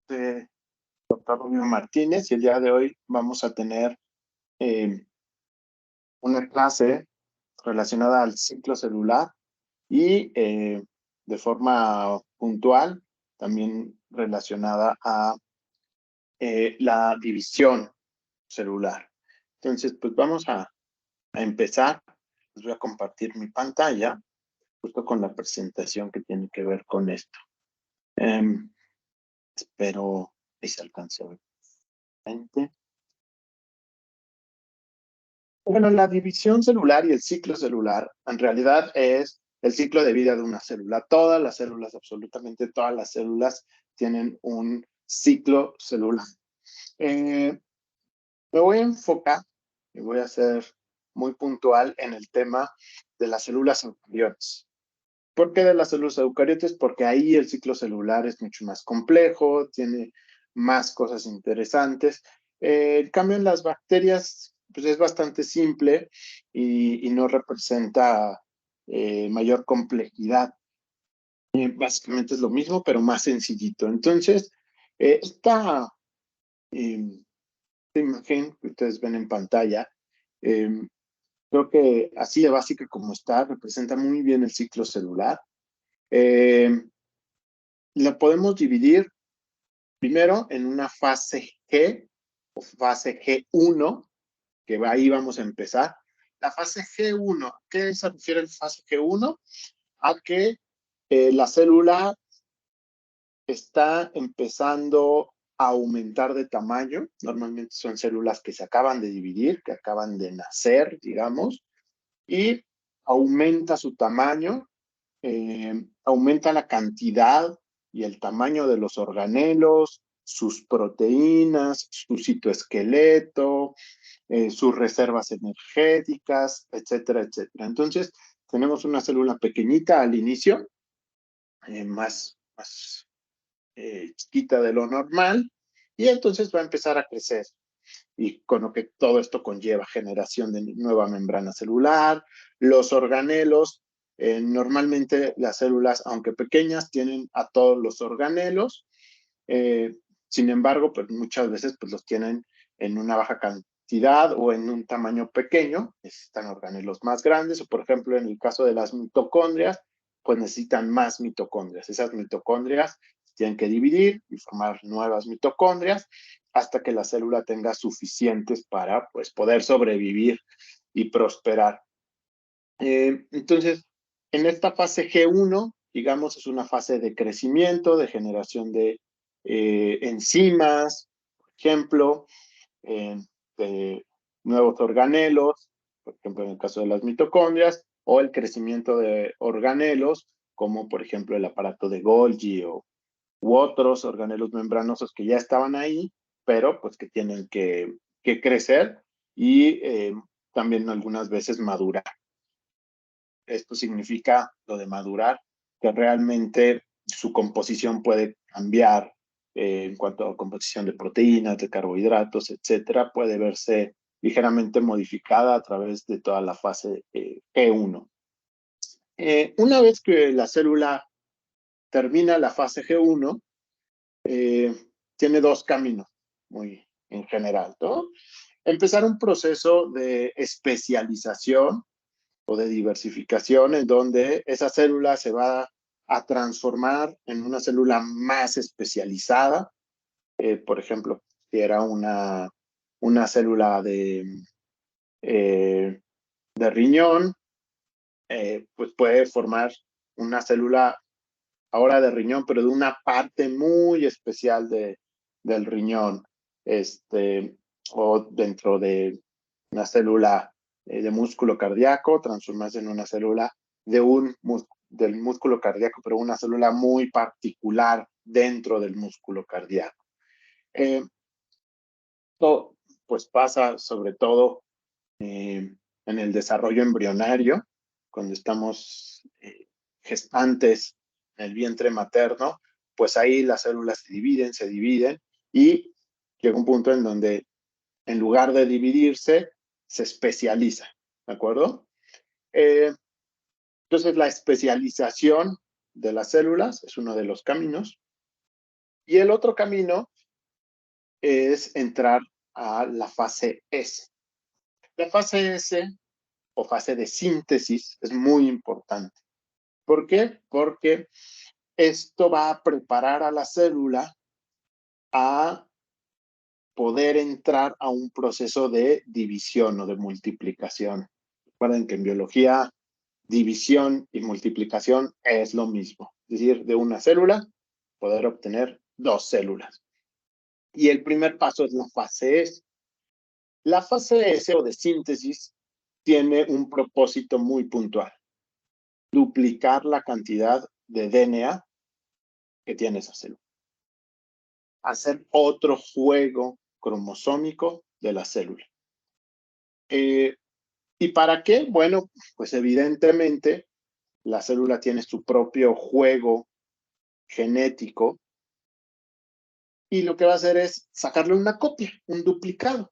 Doctor Rubio Martínez, y el día de hoy vamos a tener eh, una clase relacionada al ciclo celular y de forma puntual también relacionada a la división celular. Entonces, pues vamos a empezar. Les voy a compartir mi pantalla justo con la presentación que tiene que ver con esto. Espero que se alcance a ver. Bueno, la división celular y el ciclo celular en realidad es el ciclo de vida de una célula. Todas las células, absolutamente todas las células, tienen un ciclo celular. Me voy a enfocar y voy a ser muy puntual en el tema de las células eucariotas. ¿Por qué de las células eucariotas? Porque ahí el ciclo celular es mucho más complejo, tiene más cosas interesantes. En cambio, en las bacterias, pues es bastante simple y no representa mayor complejidad. Básicamente es lo mismo, pero más sencillito. Entonces, esta imagen que ustedes ven en pantalla, creo que así de básica como está, representa muy bien el ciclo celular. La podemos dividir primero en una fase G o fase G1, que ahí vamos a empezar. La fase G1, ¿qué se refiere a la fase G1? A que la célula está empezando a aumentar de tamaño. Normalmente son células que se acaban de dividir, que acaban de nacer, digamos, y aumenta su tamaño, aumenta la cantidad y el tamaño de los organelos, sus proteínas, su citoesqueleto, sus reservas energéticas, etcétera, etcétera. Entonces, tenemos una célula pequeñita al inicio, más chiquita de lo normal, y entonces va a empezar a crecer. Y con lo que todo esto conlleva generación de nueva membrana celular, los organelos, normalmente las células, aunque pequeñas, tienen a todos los organelos, sin embargo, pues muchas veces pues, los tienen en una baja cantidad o en un tamaño pequeño, necesitan organelos más grandes, o por ejemplo, en el caso de las mitocondrias, pues necesitan más mitocondrias. Esas mitocondrias tienen que dividir y formar nuevas mitocondrias hasta que la célula tenga suficientes para pues, poder sobrevivir y prosperar. Entonces, en esta fase G1, digamos, es una fase de crecimiento, de generación de enzimas, por ejemplo, de nuevos organelos, por ejemplo, en el caso de las mitocondrias, o el crecimiento de organelos, como por ejemplo el aparato de Golgi u otros organelos membranosos que ya estaban ahí, pero pues que tienen que crecer y también algunas veces madurar. Esto significa lo de madurar, que realmente su composición puede cambiar en cuanto a composición de proteínas, de carbohidratos, etcétera, puede verse ligeramente modificada a través de toda la fase G1. Una vez que la célula termina la fase G1, tiene dos caminos muy en general, ¿no? Empezar un proceso de especialización o de diversificación en donde esa célula se va a transformar en una célula más especializada. Por ejemplo, si era una célula de riñón, pues puede formar una célula ahora de riñón, pero de una parte muy especial del riñón, o dentro de una célula de músculo cardíaco, transformarse en una célula del músculo cardíaco, pero una célula muy particular dentro del músculo cardíaco. Esto pues pasa sobre todo en el desarrollo embrionario, cuando estamos gestantes en el vientre materno, pues ahí las células se dividen y llega un punto en donde en lugar de dividirse, se especializa, ¿de acuerdo? Entonces la especialización de las células es uno de los caminos. Y el otro camino es entrar a la fase S. La fase S o fase de síntesis es muy importante. ¿Por qué? Porque esto va a preparar a la célula a poder entrar a un proceso de división o de multiplicación. Recuerden que en biología división y multiplicación es lo mismo. Es decir, de una célula poder obtener 2 células. Y el primer paso es la fase S. La fase S o de síntesis tiene un propósito muy puntual. Duplicar la cantidad de DNA que tiene esa célula. Hacer otro juego cromosómico de la célula. ¿Y para qué? Bueno, pues evidentemente la célula tiene su propio juego genético y lo que va a hacer es sacarle una copia, un duplicado.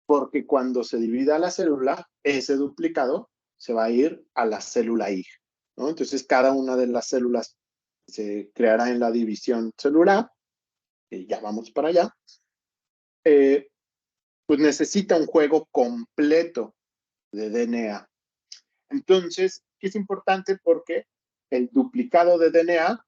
Porque cuando se divida la célula, ese duplicado se va a ir a la célula hija, ¿no? Entonces, cada una de las células se creará en la división celular, que ya vamos para allá, pues necesita un juego completo de DNA. Entonces, es importante porque el duplicado de DNA,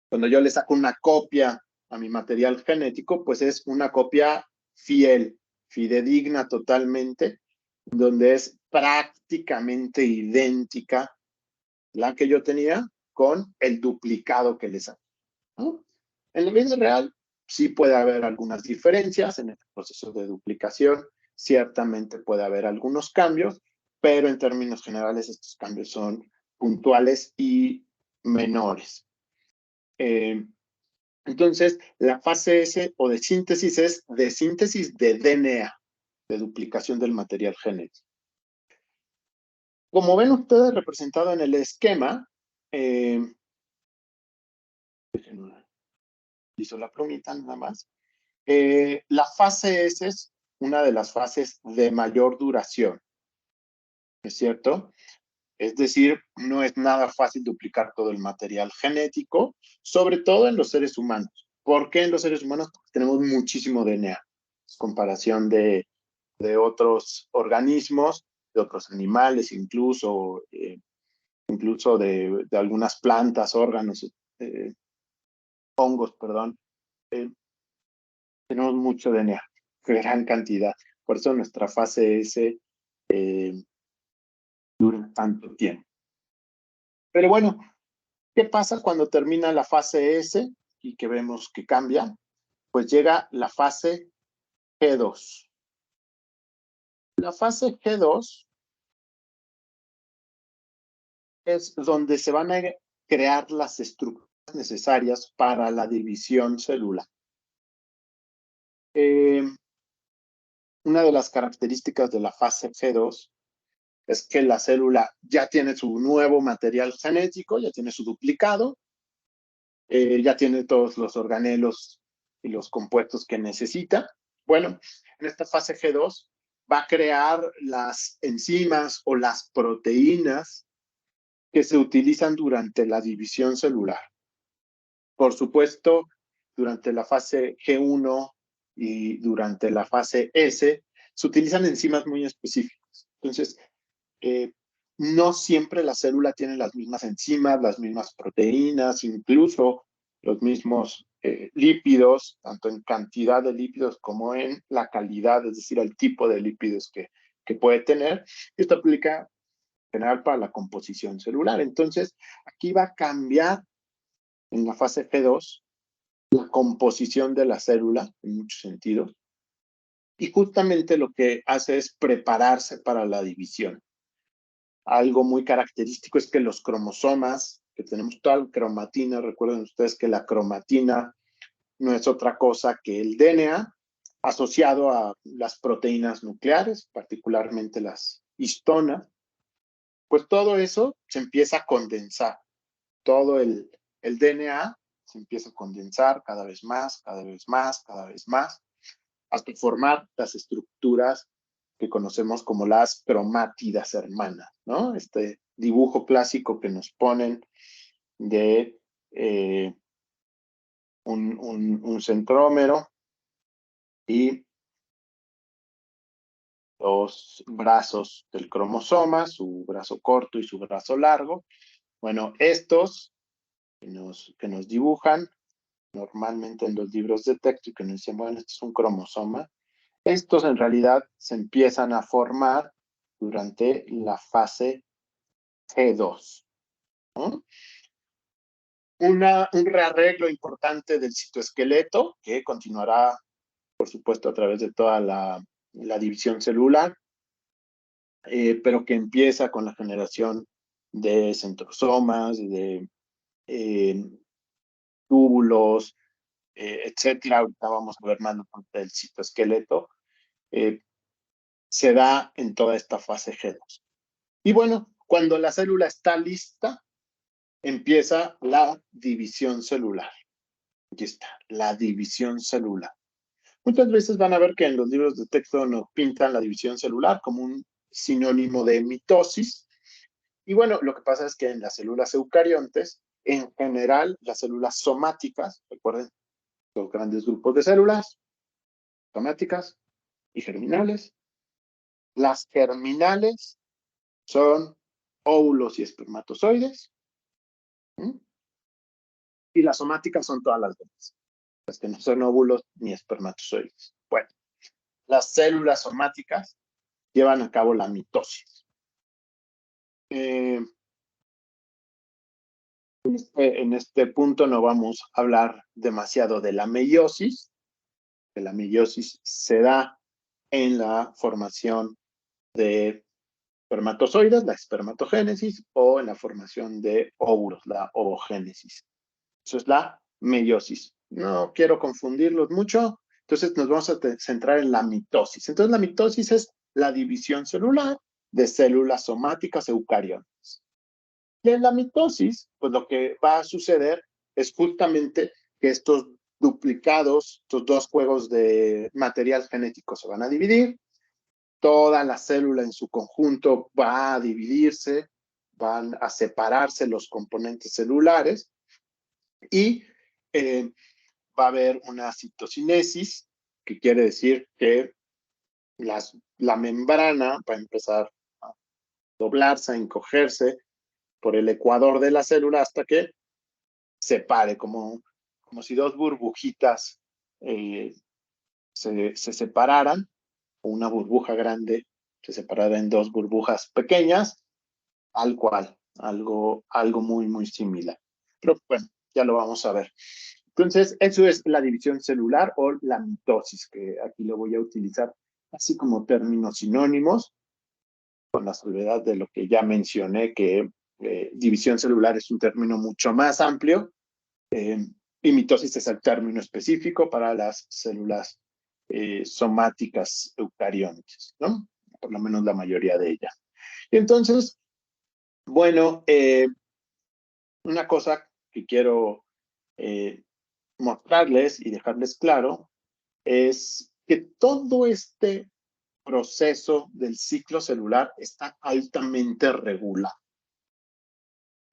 cuando yo le saco una copia a mi material genético, pues es una copia fiel, fidedigna totalmente, donde es prácticamente idéntica la que yo tenía con el duplicado que le saqué, ¿no? En la vida real sí puede haber algunas diferencias en el proceso de duplicación, ciertamente puede haber algunos cambios, pero en términos generales estos cambios son puntuales y menores. Entonces, la fase S o de síntesis es de síntesis de DNA, de duplicación del material genético. Como ven ustedes representado en el esquema, hizo la plumita nada más, la fase S es una de las fases de mayor duración, ¿es cierto? Es decir, no es nada fácil duplicar todo el material genético, sobre todo en los seres humanos. ¿Por qué en los seres humanos? Porque tenemos muchísimo DNA, comparación de otros organismos, de otros animales, incluso de algunas plantas, órganos, hongos, perdón. Tenemos mucho DNA, gran cantidad. Por eso nuestra fase S dura tanto tiempo. Pero bueno, ¿qué pasa cuando termina la fase S y que vemos que cambia? Pues llega la fase G2. La fase G2 es donde se van a crear las estructuras necesarias para la división celular. Una de las características de la fase G2 es que la célula ya tiene su nuevo material genético, ya tiene su duplicado, ya tiene todos los organelos y los compuestos que necesita. Bueno, en esta fase G2 va a crear las enzimas o las proteínas que se utilizan durante la división celular. Por supuesto, durante la fase G1 y durante la fase S se utilizan enzimas muy específicas. Entonces, no siempre la célula tiene las mismas enzimas, las mismas proteínas, incluso los mismos lípidos, tanto en cantidad de lípidos como en la calidad, es decir, el tipo de lípidos que puede tener. Esto aplica en general para la composición celular. Entonces, aquí va a cambiar en la fase G2 la composición de la célula en muchos sentidos. Y justamente lo que hace es prepararse para la división. Algo muy característico es que los cromosomas, que tenemos toda la cromatina, recuerden ustedes que la cromatina no es otra cosa que el DNA asociado a las proteínas nucleares, particularmente las histonas, pues todo eso se empieza a condensar. Todo el DNA se empieza a condensar cada vez más, cada vez más, cada vez más, hasta formar las estructuras que conocemos como las cromátidas hermanas, ¿no? Este dibujo clásico que nos ponen de un centrómero y los brazos del cromosoma, su brazo corto y su brazo largo. Bueno, estos que nos dibujan normalmente en los libros de texto y que nos dicen, bueno, este es un cromosoma, estos en realidad se empiezan a formar durante la fase G2, ¿no? Un rearreglo importante del citoesqueleto que continuará, por supuesto, a través de toda la división celular, pero que empieza con la generación de centrosomas, de túbulos, etcétera. Ahorita vamos a ver más del citoesqueleto. Se da en toda esta fase G2. Y bueno, cuando la célula está lista, empieza la división celular. Aquí está, la división celular. Muchas veces van a ver que en los libros de texto nos pintan la división celular como un sinónimo de mitosis. Y bueno, lo que pasa es que en las células eucariontes, en general, las células somáticas, recuerden, los grandes grupos de células, somáticas y germinales. Las germinales son óvulos y espermatozoides. ¿Mm? Y las somáticas son todas las demás, las que no son óvulos ni espermatozoides. Bueno, las células somáticas llevan a cabo la mitosis. En este punto no vamos a hablar demasiado de la meiosis, que la meiosis se da en la formación de espermatozoides, la espermatogénesis, o en la formación de óvulos, la ovogénesis. Eso es la meiosis. No quiero confundirlos mucho, entonces nos vamos a centrar en la mitosis. Entonces la mitosis es la división celular de células somáticas eucariontes. Y en la mitosis, pues lo que va a suceder es justamente que estos duplicados, estos dos juegos de material genético se van a dividir, toda la célula en su conjunto va a dividirse, van a separarse los componentes celulares y va a haber una citocinesis, que quiere decir que la membrana va a empezar a doblarse, a encogerse por el ecuador de la célula hasta que se pare, como si dos burbujitas se separaran, o una burbuja grande se separara en dos burbujas pequeñas, al cual, algo muy, muy similar. Pero bueno, ya lo vamos a ver. Entonces, eso es la división celular o la mitosis, que aquí lo voy a utilizar así como términos sinónimos, con la salvedad de lo que ya mencioné, que división celular es un término mucho más amplio, y mitosis es el término específico para las células somáticas eucariontes, ¿no? Por lo menos la mayoría de ellas. Entonces, bueno, una cosa que quiero mostrarles y dejarles claro es que todo este proceso del ciclo celular está altamente regulado.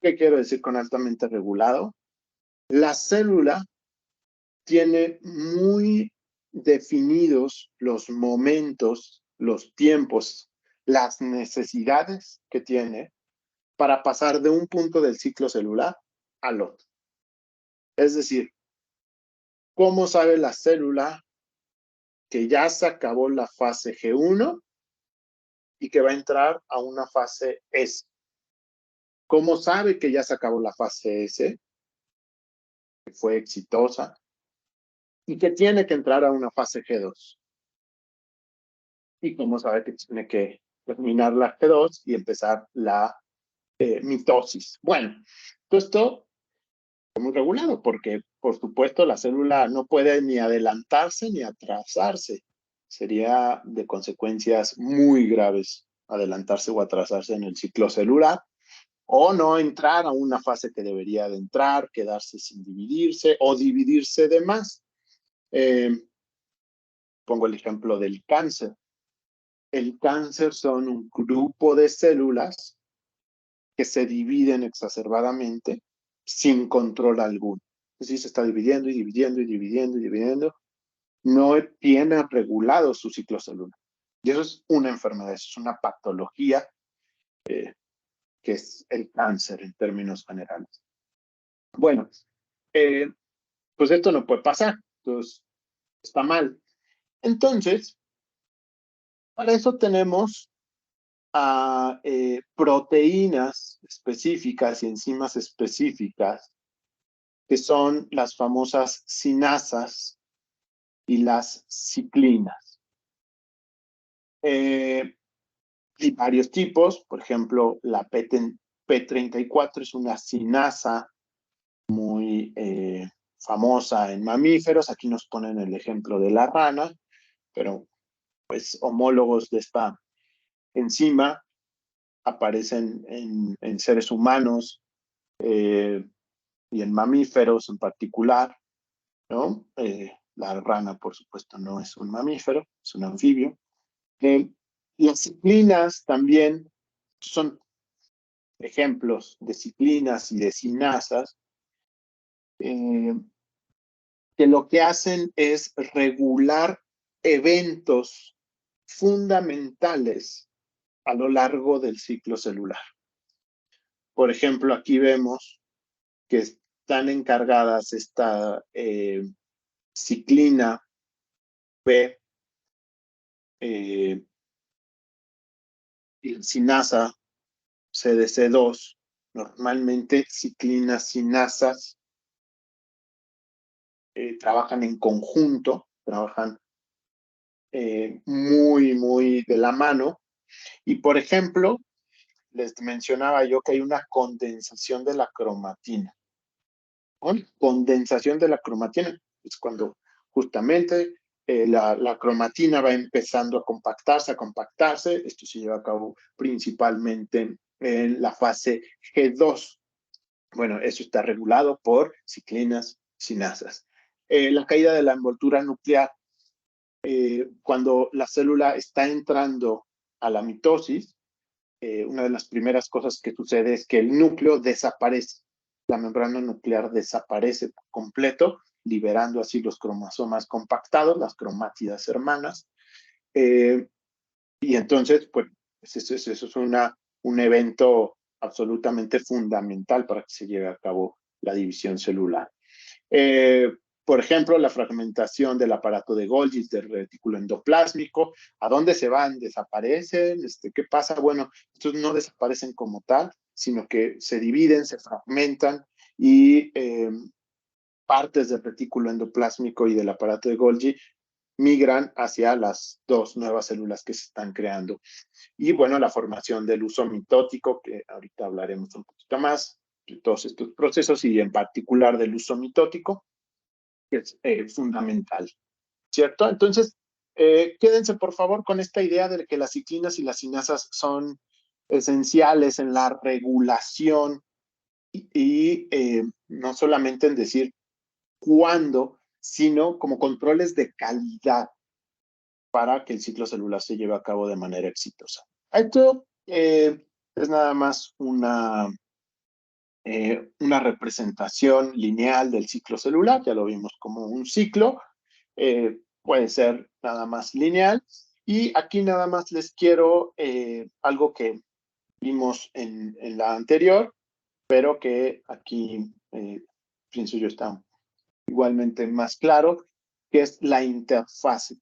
¿Qué quiero decir con altamente regulado? La célula tiene muy definidos los momentos, los tiempos, las necesidades que tiene para pasar de un punto del ciclo celular al otro. Es decir, ¿cómo sabe la célula que ya se acabó la fase G1 y que va a entrar a una fase S? ¿Cómo sabe que ya se acabó la fase S, que fue exitosa, y que tiene que entrar a una fase G2? ¿Y cómo sabe que tiene que terminar la G2 y empezar la mitosis? Bueno, todo esto es muy regulado porque, por supuesto, la célula no puede ni adelantarse ni atrasarse. Sería de consecuencias muy graves adelantarse o atrasarse en el ciclo celular, o no entrar a una fase que debería de entrar, quedarse sin dividirse o dividirse de más. Pongo el ejemplo del cáncer. El cáncer son un grupo de células que se dividen exacerbadamente sin control alguno. sí se está dividiendo y dividiendo y dividiendo y dividiendo, no tiene regulado su ciclo celular. Y eso es una enfermedad, eso es una patología que es el cáncer en términos generales. Bueno, pues esto no puede pasar, entonces está mal. Entonces, para eso tenemos a proteínas específicas y enzimas específicas, que son las famosas cinasas y las ciclinas. Y varios tipos, por ejemplo, la P34 es una cinasa muy famosa en mamíferos. Aquí nos ponen el ejemplo de la rana, pero pues homólogos de esta enzima aparecen en seres humanos y en mamíferos en particular, ¿no? La rana, por supuesto, no es un mamífero, es un anfibio. Las ciclinas también son ejemplos de ciclinas y de cinasas eh, que lo que hacen es regular eventos fundamentales a lo largo del ciclo celular. Por ejemplo, aquí vemos que están encargadas esta ciclina B y la cinasa CDC2, normalmente ciclinas, cinasas, trabajan en conjunto, trabajan muy de la mano. Y por ejemplo, les mencionaba yo que hay una condensación de la cromatina. ¿No? Condensación de la cromatina es cuando justamente la cromatina va empezando a compactarse. Esto se lleva a cabo principalmente en la fase G2. Bueno, eso está regulado por ciclinas, cinasas. La caída de la envoltura nuclear, cuando la célula está entrando a la mitosis, una de las primeras cosas que sucede es que el núcleo desaparece. La membrana nuclear desaparece por completo, liberando así los cromosomas compactados, las cromátidas hermanas. Y entonces, pues, eso es un evento absolutamente fundamental para que se lleve a cabo la división celular. Eh, por ejemplo, la fragmentación del aparato de Golgi, del retículo endoplásmico. ¿A dónde se van? ¿Desaparecen? ¿Qué pasa? Bueno, estos no desaparecen como tal, sino que se dividen, se fragmentan y partes del retículo endoplásmico y del aparato de Golgi migran hacia las dos nuevas células que se están creando. Y bueno, la formación del uso mitótico, que ahorita hablaremos un poquito más de todos estos procesos y en particular del uso mitótico, que es fundamental, ¿cierto? Entonces, quédense por favor con esta idea de que las ciclinas y las cinasas son esenciales en la regulación y no solamente en decir cuándo, sino como controles de calidad para que el ciclo celular se lleve a cabo de manera exitosa. Esto es nada más una representación lineal del ciclo celular, ya lo vimos como un ciclo, puede ser nada más lineal, y aquí nada más les quiero algo que vimos en la anterior, pero que aquí pienso yo está igualmente más claro, que es la interfase.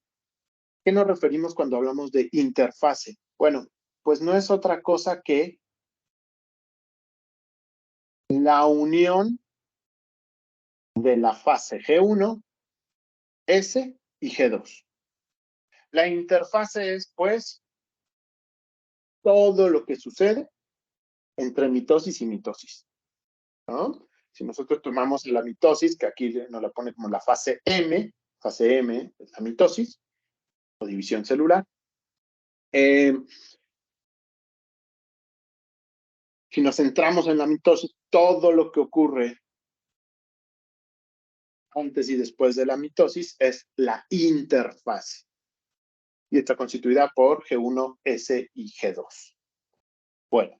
¿Qué nos referimos cuando hablamos de interfase? Bueno, pues no es otra cosa que la unión de la fase G1, S y G2. La interfase es, pues, todo lo que sucede entre mitosis y mitosis, ¿no? Si nosotros tomamos la mitosis, que aquí nos la pone como la fase M es la mitosis o división celular. Si nos centramos en la mitosis, todo lo que ocurre antes y después de la mitosis es la interfase. Y está constituida por G1, S y G2. Bueno,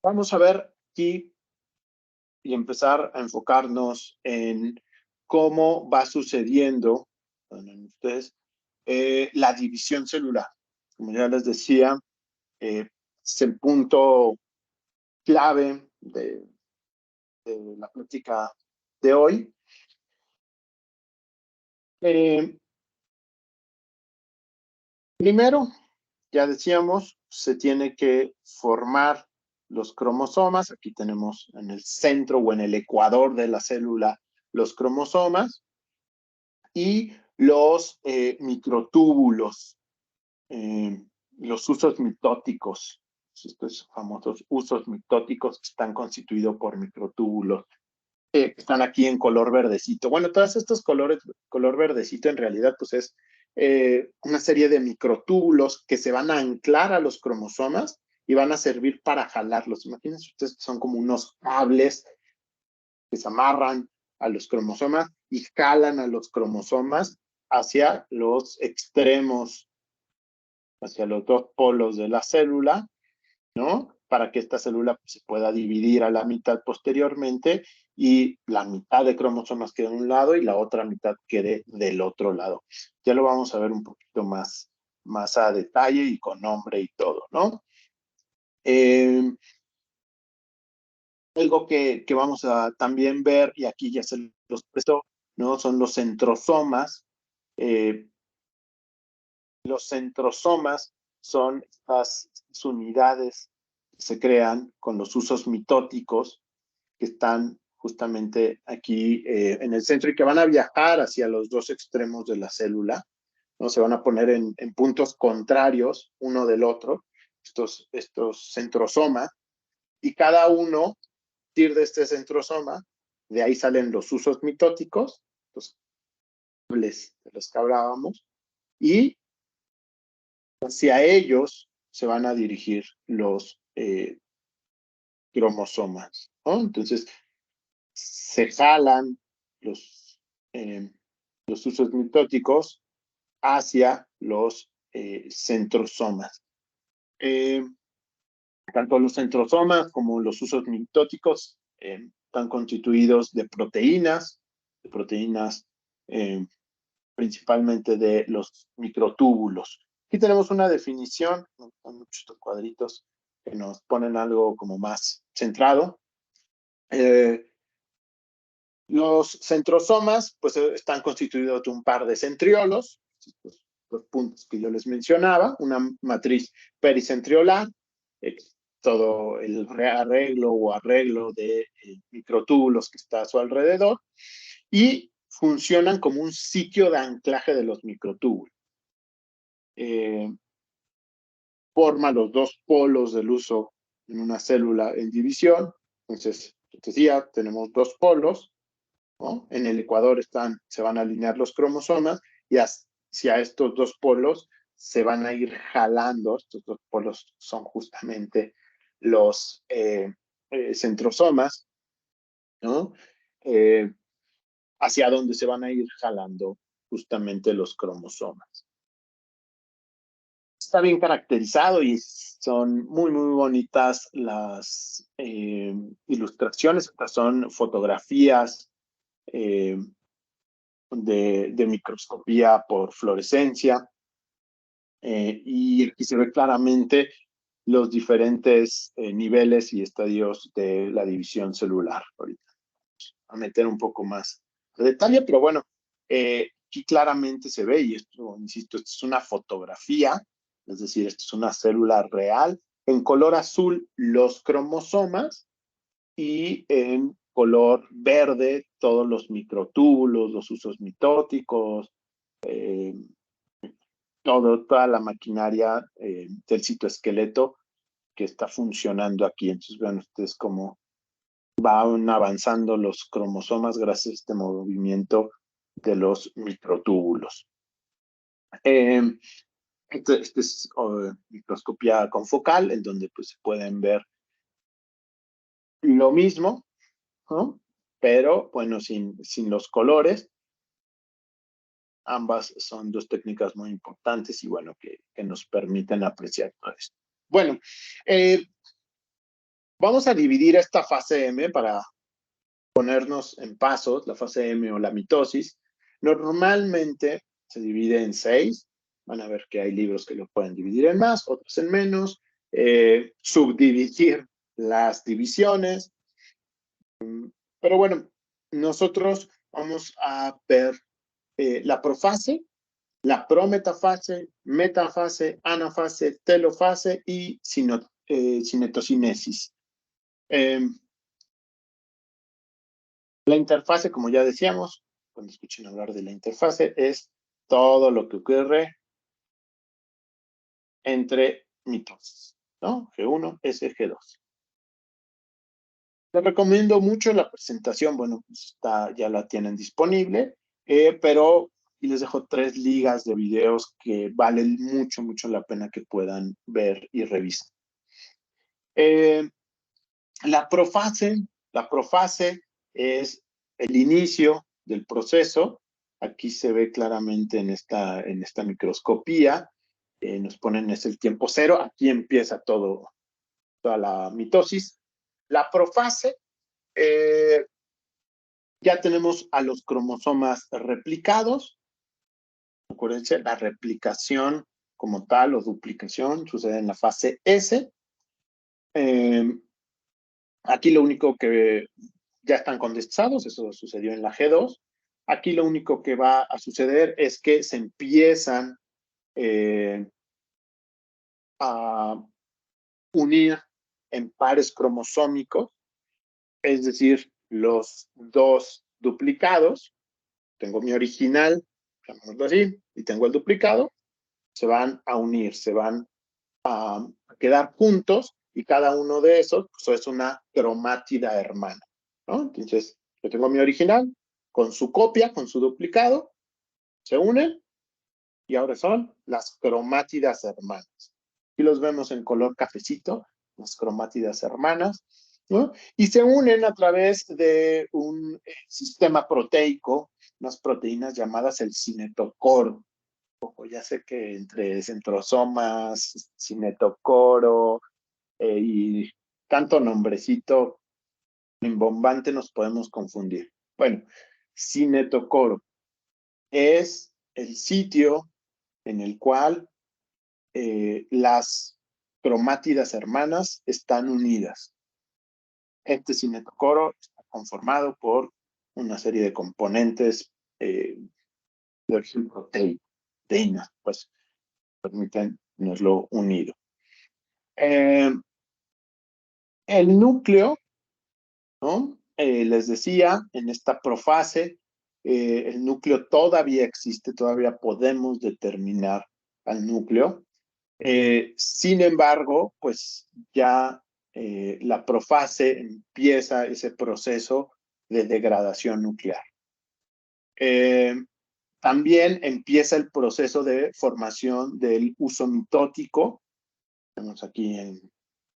Vamos a ver aquí y empezar a enfocarnos en cómo va sucediendo, ustedes, la división celular. Como ya les decía, es el punto clave de la plática de hoy. Primero, ya decíamos, se tiene que formar los cromosomas. Aquí tenemos en el centro o en el ecuador de la célula los cromosomas y los microtúbulos, los usos mitóticos. Estos famosos usos mitóticos están constituidos por microtúbulos que están aquí en color verdecito. Bueno, todos estos colores, color verdecito en realidad pues es una serie de microtúbulos que se van a anclar a los cromosomas y van a servir para jalarlos. Imagínense ustedes que son como unos cables que se amarran a los cromosomas y jalan a los cromosomas hacia los extremos, hacia los dos polos de la célula, ¿no? Para que esta célula pues, se pueda dividir a la mitad posteriormente y la mitad de cromosomas quede de un lado y la otra mitad quede del otro lado. Ya lo vamos a ver un poquito más a detalle y con nombre y todo, ¿no? Algo que vamos a también ver, y aquí ya se los presto, ¿no? Son los centrosomas. Los centrosomas son estas unidades que se crean con los usos mitóticos que están justamente aquí en el centro y que van a viajar hacia los dos extremos de la célula, ¿no? Se van a poner en puntos contrarios uno del otro, estos centrosomas, y cada uno de este centrosoma, de ahí salen los usos mitóticos, los cables de los que hablábamos, y hacia ellos se van a dirigir los cromosomas, ¿no? Entonces, se jalan los, eh, los usos mitóticos hacia los centrosomas. Tanto los centrosomas como los usos mitóticos están constituidos de proteínas principalmente de los microtúbulos. Aquí tenemos una definición con muchos cuadritos que nos ponen algo como más centrado. Los centrosomas pues están constituidos de un par de centriolos, los puntos que yo les mencionaba, una matriz pericentriolar, todo el arreglo de microtúbulos que está a su alrededor, y funcionan como un sitio de anclaje de los microtúbulos. Forma los dos polos del uso en una célula en división. Entonces, decía, tenemos dos polos, ¿no? En el ecuador se van a alinear los cromosomas y hacia estos dos polos se van a ir jalando. Estos dos polos son justamente los centrosomas, ¿no? Hacia donde se van a ir jalando justamente los cromosomas. Está bien caracterizado y son muy bonitas las ilustraciones. Estas son fotografías de microscopía por fluorescencia y aquí se ve claramente los diferentes niveles y estadios de la división celular. Ahorita a meter un poco más de detalle, pero bueno, aquí claramente se ve, y esto, insisto, esto es una fotografía, es decir, esto es una célula real, en color azul los cromosomas y en color verde todos los microtúbulos, los usos mitóticos, toda la maquinaria del citoesqueleto que está funcionando aquí. Entonces vean ustedes cómo van avanzando los cromosomas gracias a este movimiento de los microtúbulos. Este es microscopía confocal, en donde pues, se pueden ver lo mismo, ¿no? Pero bueno, sin los colores. Ambas son dos técnicas muy importantes y bueno, que nos permiten apreciar todo esto. Bueno, Vamos a dividir esta fase M para ponernos en pasos, la fase M o la mitosis. Normalmente se divide en 6. Van a ver que hay libros que lo pueden dividir en más, otros en menos. Subdividir las divisiones. Pero bueno, nosotros vamos a ver la profase, la prometafase, metafase, anafase, telofase y cinetocinesis. La interfase, como ya decíamos, cuando escuchen hablar de la interfase, es todo lo que ocurre entre mitosis, ¿no? G1, S, G2. Les recomiendo mucho la presentación, bueno, pues ya la tienen disponible, pero y les dejo 3 ligas de videos que valen mucho, mucho la pena que puedan ver y revisar. La profase es el inicio del proceso. Aquí se ve claramente en esta microscopía. Nos ponen es el tiempo cero. Aquí empieza toda la mitosis. La profase, ya tenemos a los cromosomas replicados. Acuérdense, la replicación como tal o duplicación sucede en la fase S. Aquí lo único que ya están condensados, eso sucedió en la G2. Aquí lo único que va a suceder es que se empiezan a unir en pares cromosómicos, es decir, los dos duplicados. Tengo mi original, llamémoslo así, y tengo el duplicado, se van a unir, se van a quedar juntos y cada uno de esos pues, es una cromátida hermana, ¿no? Entonces, yo tengo mi original con su copia, con su duplicado, se unen y ahora son las cromátidas hermanas. Aquí los vemos en color cafecito, las cromátidas hermanas, ¿no? Y se unen a través de un sistema proteico, unas proteínas llamadas el cinetocoro. Ya sé que entre centrosomas, cinetocoro y tanto nombrecito rimbombante nos podemos confundir. Bueno, cinetocoro es el sitio en el cual las cromátidas hermanas están unidas. Este cinetocoro está conformado por una serie de componentes de origen proteico, proteínas, pues permiten tenerlo unido. El núcleo, ¿no? Les decía, en esta profase, el núcleo todavía existe, todavía podemos determinar al núcleo. Sin embargo, pues ya la profase empieza ese proceso de degradación nuclear. También empieza el proceso de formación del uso mitótico, tenemos aquí en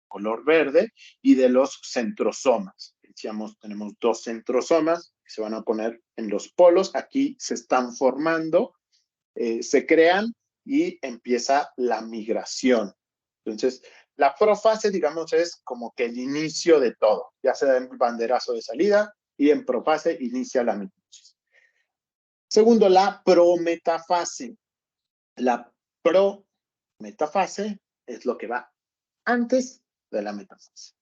color verde, y de los centrosomas. Decíamos, tenemos 2 centrosomas que se van a poner en los polos, aquí se están formando, se crean y empieza la migración. Entonces, la profase, digamos, es como que el inicio de todo. Ya se da el banderazo de salida y en profase inicia la mitosis. Segundo, la prometafase. La prometafase es lo que va antes de la metafase.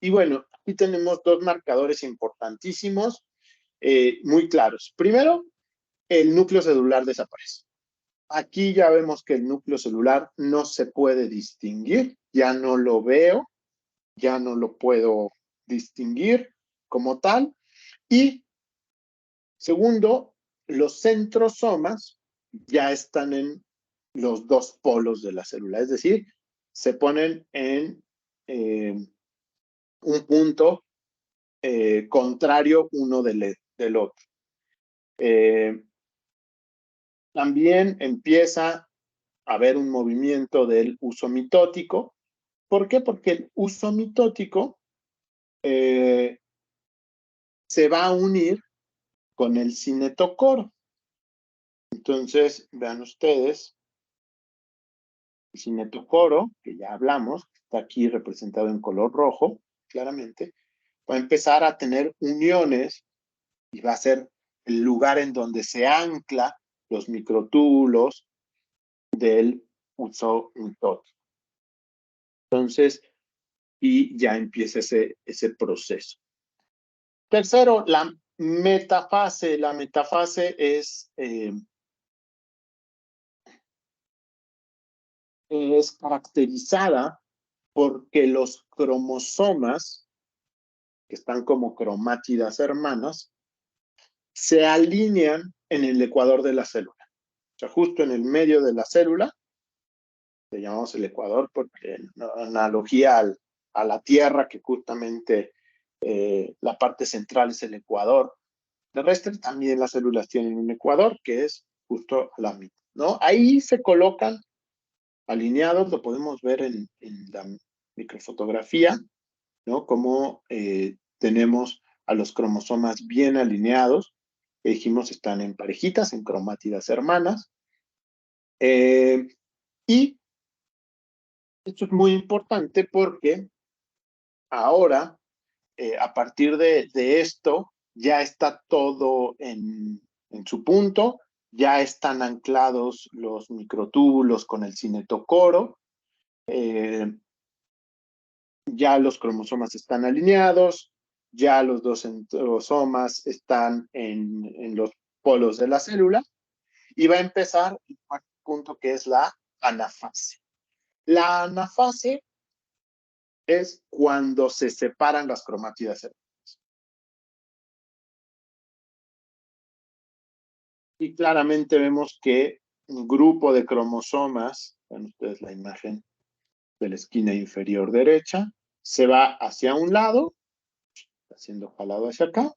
Y bueno, aquí tenemos 2 marcadores importantísimos, muy claros. Primero, el núcleo celular desaparece. Aquí ya vemos que el núcleo celular no se puede distinguir, ya no lo veo, ya no lo puedo distinguir como tal. Y segundo, los centrosomas ya están en los 2 polos de la célula, es decir, se ponen en un punto contrario uno del otro. También empieza a haber un movimiento del uso mitótico. ¿Por qué? Porque el uso mitótico se va a unir con el cinetocoro. Entonces, vean ustedes, el cinetocoro, que ya hablamos, está aquí representado en color rojo, claramente, va a empezar a tener uniones y va a ser el lugar en donde se ancla los microtúbulos del uso mitótico. Entonces, y ya empieza ese proceso. Tercero, la metafase. La metafase es caracterizada porque los cromosomas, que están como cromátidas hermanas, se alinean en el ecuador de la célula. O sea, justo en el medio de la célula, le llamamos el ecuador porque en analogía a la Tierra, que justamente la parte central es el ecuador terrestre, también las células tienen un ecuador que es justo la mitad, ¿no? Ahí se colocan alineados, lo podemos ver en la microfotografía, ¿no? Como tenemos a los cromosomas bien alineados, que dijimos están en parejitas, en cromátidas hermanas, y esto es muy importante porque ahora, a partir de esto, ya está todo en su punto, ya están anclados los microtúbulos con el cinetocoro, ya los cromosomas están alineados, ya los dos centrosomas están en los polos de la célula, y va a empezar el cuarto punto, que es la anafase. La anafase es cuando se separan las cromátidas celulares. Y claramente vemos que un grupo de cromosomas, ven ustedes la imagen de la esquina inferior derecha, se va hacia un lado, siendo jalado hacia acá,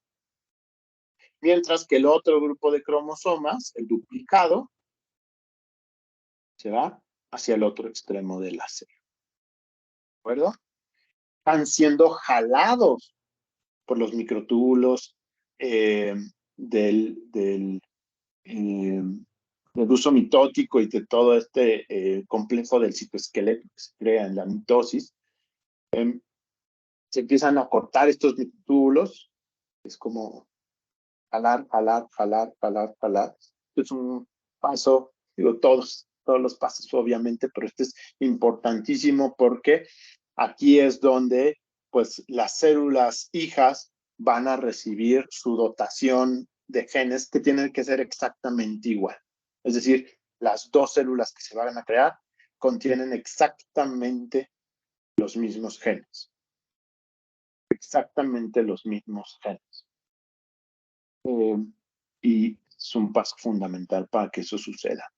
mientras que el otro grupo de cromosomas, el duplicado, se va hacia el otro extremo de la célula. ¿De acuerdo? Están siendo jalados por los microtúbulos del uso mitótico y de todo este complejo del citoesqueleto que se crea en la mitosis. Se empiezan a cortar estos microtúbulos, es como jalar, jalar, jalar, jalar, jalar. Es un paso, digo, todos los pasos obviamente, pero este es importantísimo porque aquí es donde pues las células hijas van a recibir su dotación de genes que tienen que ser exactamente igual. Es decir, las dos células que se van a crear contienen exactamente los mismos genes. Exactamente los mismos genes. Y es un paso fundamental para que eso suceda.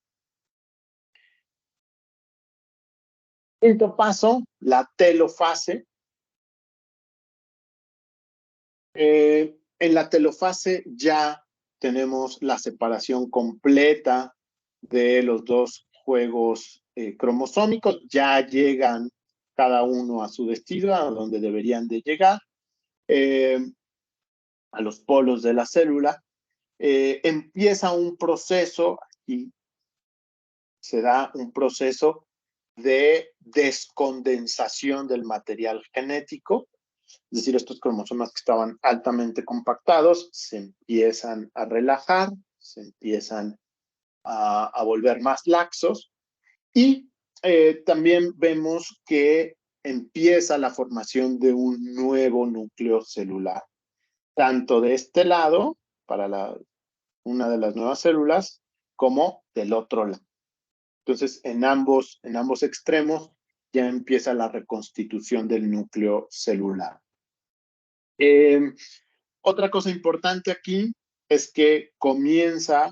Quinto paso, la telofase. En la telofase ya tenemos la separación completa de los dos juegos cromosómicos, ya llegan cada uno a su destino, a donde deberían de llegar, a los polos de la célula. Empieza un proceso, aquí se da un proceso de descondensación del material genético, es decir, estos cromosomas que estaban altamente compactados se empiezan a relajar, se empiezan a volver más laxos, y también vemos que empieza la formación de un nuevo núcleo celular, tanto de este lado, para una de las nuevas células, como del otro lado. Entonces, en ambos extremos ya empieza la reconstitución del núcleo celular. Otra cosa importante aquí es que comienza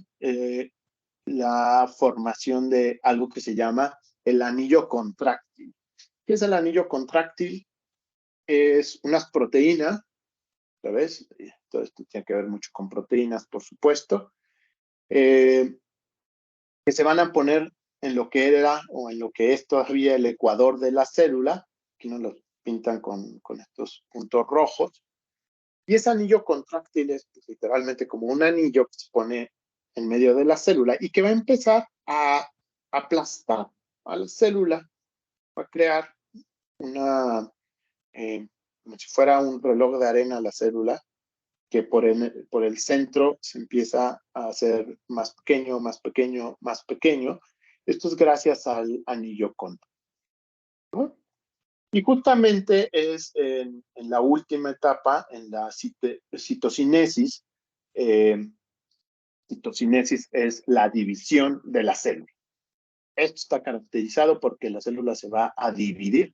la formación de algo que se llama el anillo contráctil. ¿Qué es el anillo contráctil? Es unas proteínas, ¿sabes? Todo esto tiene que ver mucho con proteínas, por supuesto, que se van a poner en lo que era o en lo que es todavía el ecuador de la célula. Aquí nos lo pintan con estos puntos rojos. Y ese anillo contráctil es pues, literalmente como un anillo que se pone en medio de la célula y que va a empezar a aplastar a la célula, va a crear una como si fuera un reloj de arena la célula, que por el centro se empieza a hacer más pequeño, más pequeño, más pequeño. Esto es gracias al anillo Cóndor, ¿no? Y justamente es en la última etapa, en la citocinesis. Citocinesis es la división de la célula. Esto está caracterizado porque la célula se va a dividir.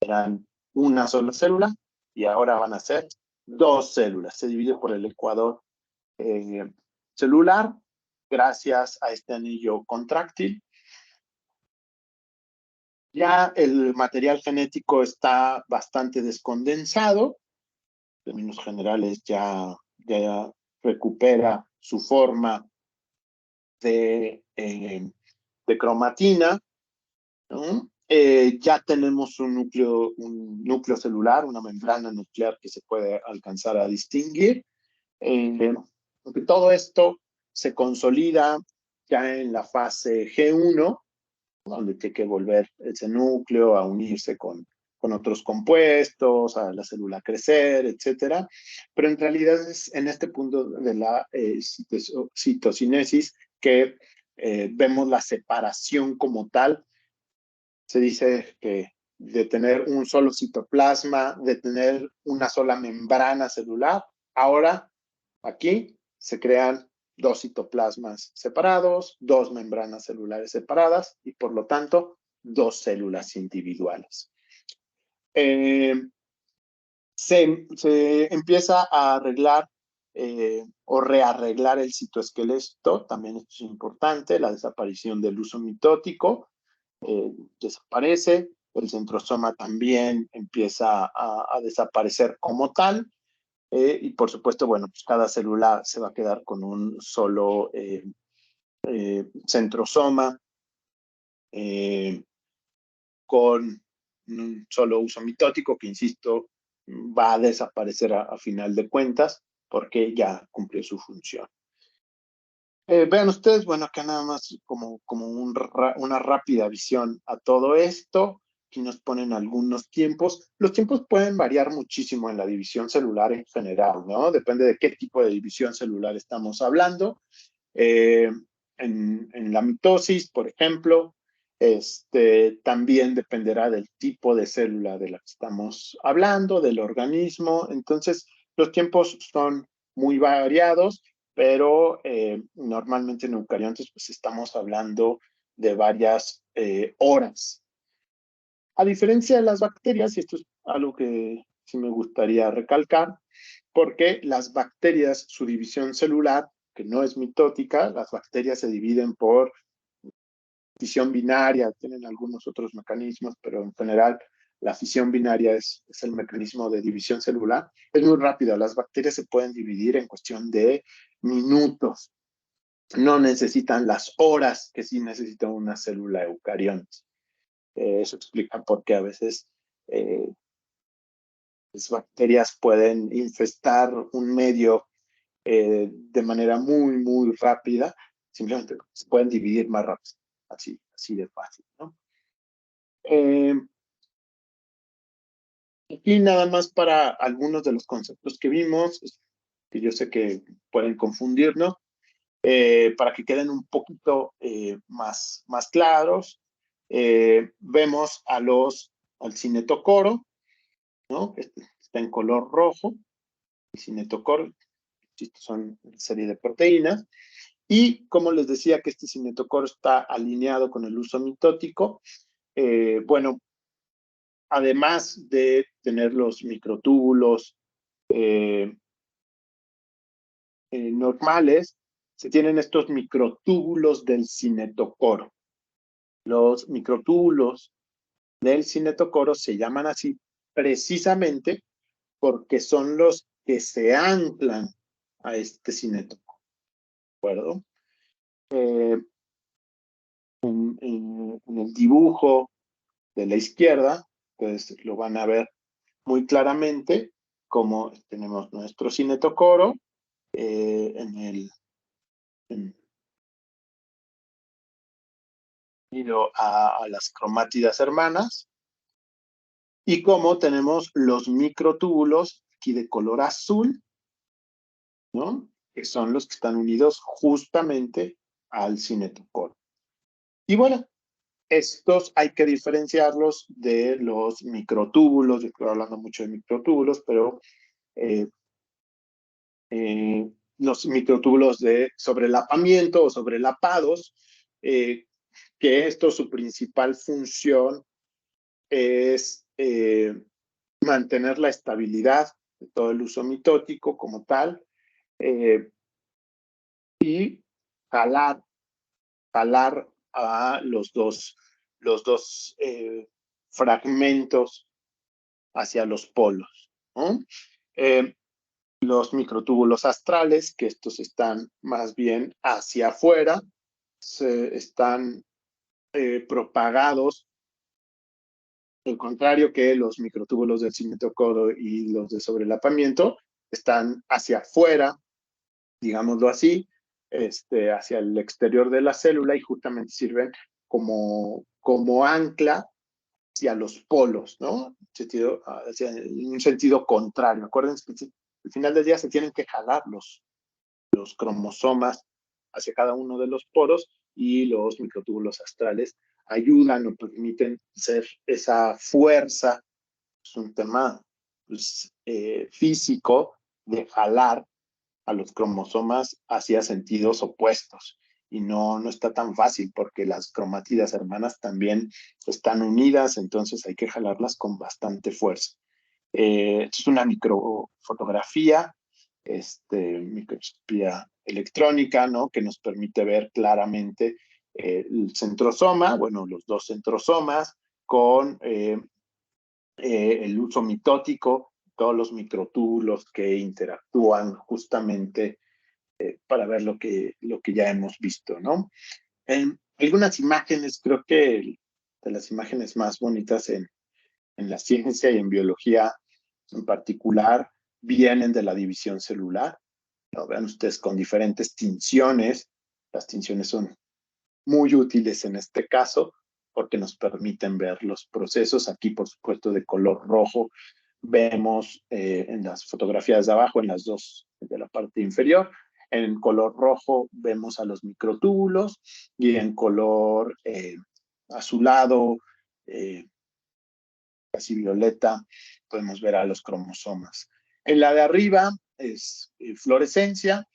Eran una sola célula y ahora van a ser dos células. Se divide por el ecuador celular gracias a este anillo contráctil. Ya el material genético está bastante descondensado. En términos generales ya recupera su forma de cromatina, ¿no? Ya tenemos un núcleo celular, una membrana nuclear que se puede alcanzar a distinguir. Porque todo esto se consolida ya en la fase G1, donde tiene que volver ese núcleo a unirse con otros compuestos, a la célula crecer, etcétera. Pero en realidad es en este punto de la citocinesis que vemos la separación como tal. Se dice que de tener un solo citoplasma, de tener una sola membrana celular, ahora aquí se crean dos citoplasmas separados, dos membranas celulares separadas y por lo tanto dos células individuales. Se empieza a arreglar o rearreglar el citoesqueleto, también esto es importante, la desaparición del uso mitótico desaparece, el centrosoma también empieza a desaparecer como tal, y por supuesto, bueno, pues cada célula se va a quedar con un solo centrosoma, con un solo uso mitótico que, insisto, va a desaparecer a final de cuentas porque ya cumplió su función. Vean ustedes, bueno, acá nada más como una rápida visión a todo esto. Aquí nos ponen algunos tiempos. Los tiempos pueden variar muchísimo en la división celular en general, ¿no? Depende de qué tipo de división celular estamos hablando. En la mitosis, por ejemplo, también dependerá del tipo de célula de la que estamos hablando, del organismo. Entonces, los tiempos son muy variados, pero normalmente en eucariontes pues estamos hablando de varias horas. A diferencia de las bacterias, y esto es algo que sí me gustaría recalcar, porque las bacterias, su división celular, que no es mitótica, las bacterias se dividen por fisión binaria, tienen algunos otros mecanismos, pero en general la fisión binaria es el mecanismo de división celular. Es muy rápido, las bacterias se pueden dividir en cuestión de minutos. No necesitan las horas que sí necesita una célula eucarionte. Eso explica por qué a veces las bacterias pueden infestar un medio de manera muy, muy rápida, simplemente se pueden dividir más rápido, así de fácil, ¿no? Aquí nada más para algunos de los conceptos que vimos, que yo sé que pueden confundirnos, para que queden un poquito más claros. Vemos al cinetocoro, ¿no? Está en color rojo, el cinetocoro, estos son una serie de proteínas. Y como les decía que este cinetocoro está alineado con el uso mitótico, bueno, además de tener los microtúbulos normales, se tienen estos microtúbulos del cinetocoro. Los microtúbulos del cinetocoro se llaman así precisamente porque son los que se anclan a este cinetocoro, ¿de acuerdo? En el dibujo de la izquierda, pues lo van a ver muy claramente como tenemos nuestro cinetocoro unido a las cromátidas hermanas, Y como tenemos los microtúbulos aquí de color azul, ¿no? Que son los que están unidos justamente al cinetocoro. Y bueno, estos hay que diferenciarlos de los microtúbulos. Yo estoy hablando mucho de microtúbulos, pero los microtúbulos de sobrelapamiento o sobrelapados, que esto su principal función es mantener la estabilidad de todo el uso mitótico como tal, y jalar a los dos fragmentos hacia los polos, ¿no? Los microtúbulos astrales, que estos están más bien hacia afuera, están propagados, al contrario que los microtúbulos del cinetocoro y los de sobrelapamiento, están hacia afuera, digámoslo así, hacia el exterior de la célula, y justamente sirven como ancla hacia los polos, ¿no? En un sentido contrario. Acuérdense que al final del día se tienen que jalar los cromosomas hacia cada uno de los poros, y los microtúbulos astrales ayudan o permiten ser esa fuerza. Es un tema pues, físico de jalar a los cromosomas hacia sentidos opuestos. Y no está tan fácil porque las cromatidas hermanas también están unidas, entonces hay que jalarlas con bastante fuerza. Es una microfotografía, microscopía electrónica, ¿no? Que nos permite ver claramente el centrosoma, bueno, los dos centrosomas, con el uso mitótico, todos los microtúbulos que interactúan justamente para ver lo que ya hemos visto, ¿no? En algunas imágenes, creo que de las imágenes más bonitas en la ciencia y en biología en particular, vienen de la división celular. ¿No? Vean ustedes con diferentes tinciones. Las tinciones son muy útiles en este caso porque nos permiten ver los procesos. Aquí, por supuesto, de color rojo, vemos en las fotografías de abajo, en las dos de la parte inferior, en color rojo vemos a los microtúbulos, y en color azulado, casi violeta, podemos ver a los cromosomas. En la de arriba es fluorescencia,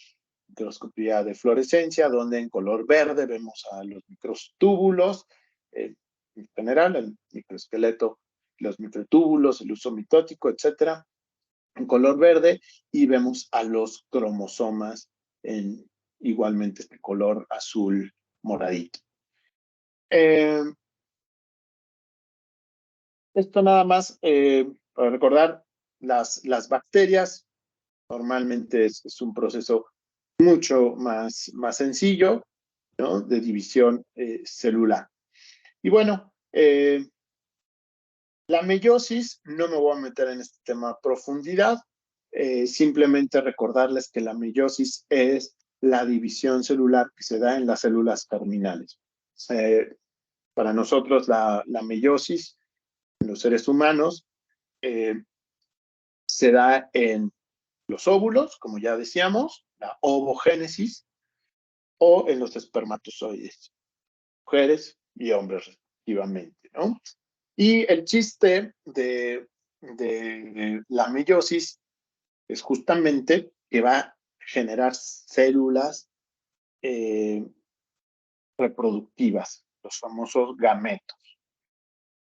microscopía de fluorescencia, donde en color verde vemos a los microtúbulos, en general, el microesqueleto, los microtúbulos, el uso mitótico, etcétera, en color verde, y vemos a los cromosomas en igualmente este color azul moradito. Esto nada más para recordar, las bacterias normalmente es un proceso mucho más sencillo, ¿no? De división celular. Y bueno, la meiosis, no me voy a meter en este tema a profundidad, simplemente recordarles que la meiosis es la división celular que se da en las células terminales. Para nosotros la meiosis en los seres humanos se da en los óvulos, como ya decíamos, la ovogénesis, o en los espermatozoides, mujeres y hombres respectivamente, ¿no? Y el chiste de la meiosis es justamente que va a generar células reproductivas, los famosos gametos,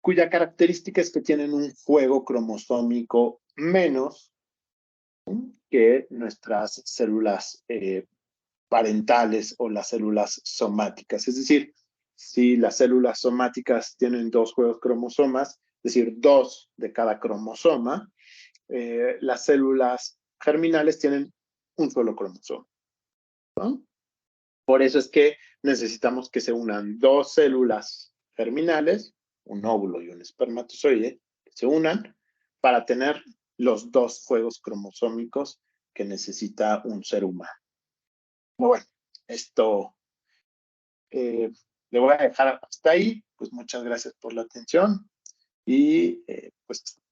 cuya característica es que tienen un juego cromosómico menos que nuestras células parentales o las células somáticas. Es decir, si las células somáticas tienen 2 juegos cromosomas, es decir, 2 de cada cromosoma, las células germinales tienen un solo cromosoma, ¿no? Por eso es que necesitamos que se unan 2 células germinales, un óvulo y un espermatozoide, que se unan para tener los 2 juegos cromosómicos que necesita un ser humano. Bueno, esto le voy a dejar hasta ahí. Pues muchas gracias por la atención, y pues respuestas.